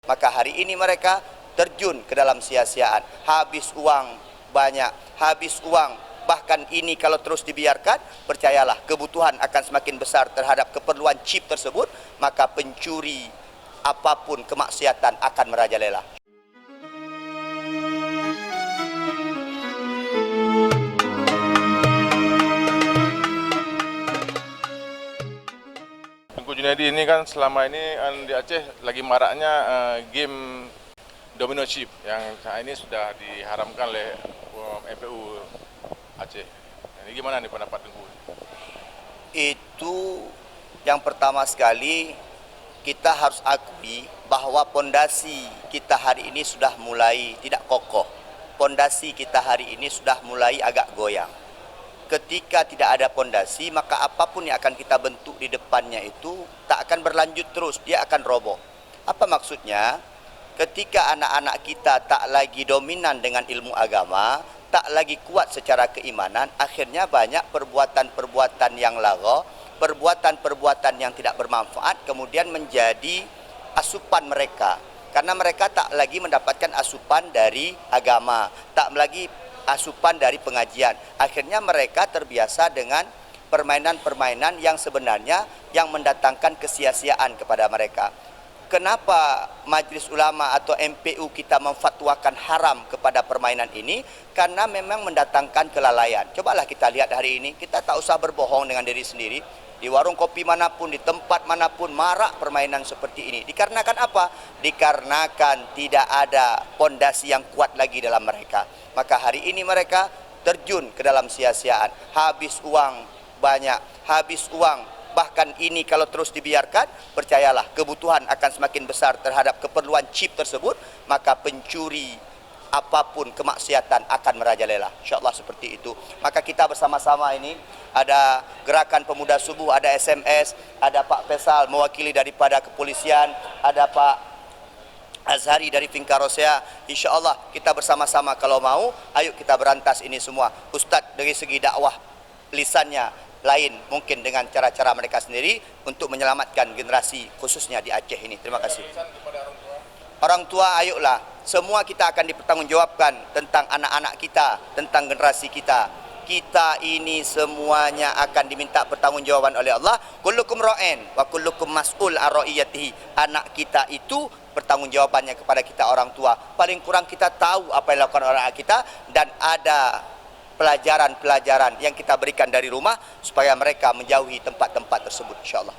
Maka hari ini mereka terjun ke dalam sia-siaan, habis uang banyak, habis uang. Bahkan ini kalau terus dibiarkan, percayalah kebutuhan akan semakin besar terhadap keperluan chip tersebut, maka pencuri apapun kemaksiatan akan merajalela. Tengku Junaidi ini kan selama ini di Aceh lagi maraknya game domino chip yang saat ini sudah diharamkan oleh MPU Aceh. Ini gimana nih pendapat Tengku? Itu yang pertama sekali kita harus akui bahwa pondasi kita hari ini sudah mulai tidak kokoh. Pondasi kita hari ini sudah mulai agak goyang. Ketika tidak ada pondasi, maka apapun yang akan kita bentuk di depannya itu tak akan berlanjut terus, dia akan roboh. Apa maksudnya? Ketika anak-anak kita tak lagi dominan dengan ilmu agama, tak lagi kuat secara keimanan, akhirnya banyak perbuatan-perbuatan yang lagha, perbuatan-perbuatan yang tidak bermanfaat kemudian menjadi asupan mereka. Karena mereka tak lagi mendapatkan asupan dari agama, tak lagi asupan dari pengajian. Akhirnya mereka terbiasa dengan permainan-permainan yang sebenarnya yang mendatangkan kesia-siaan kepada mereka. Kenapa Majlis Ulama atau MPU kita memfatwakan haram kepada permainan ini? Karena memang mendatangkan kelalaian. Cobalah kita lihat hari ini, kita tak usah berbohong dengan diri sendiri. Di warung kopi manapun, di tempat manapun, marak permainan seperti ini. Dikarenakan apa? Dikarenakan tidak ada pondasi yang kuat lagi dalam mereka. Maka hari ini mereka terjun ke dalam sia-siaan. Habis uang banyak, habis uang. Bahkan ini kalau terus dibiarkan, percayalah kebutuhan akan semakin besar terhadap keperluan chip tersebut, maka pencuri apapun kemaksiatan akan merajalela. InsyaAllah seperti itu. Maka kita bersama-sama ini, ada gerakan pemuda subuh, ada SMS, ada Pak Faisal mewakili daripada kepolisian, ada Pak Azhari dari Finkarosea. InsyaAllah kita bersama-sama kalau mau, ayo kita berantas ini semua. Ustadz dari segi dakwah lisannya lain mungkin dengan cara-cara mereka sendiri untuk menyelamatkan generasi khususnya di Aceh ini. Terima kasih. Orang tua, ayolah, semua kita akan dipertanggungjawabkan tentang anak-anak kita, tentang generasi kita. Kita ini semuanya akan diminta pertanggungjawaban oleh Allah. Kullukum ra'in wa kullukum mas'ul an ra'iyatihi. Anak kita itu pertanggungjawabannya kepada kita orang tua. Paling kurang kita tahu apa yang dilakukan orang anak kita, dan ada pelajaran-pelajaran yang kita berikan dari rumah supaya mereka menjauhi tempat-tempat tersebut, insyaAllah.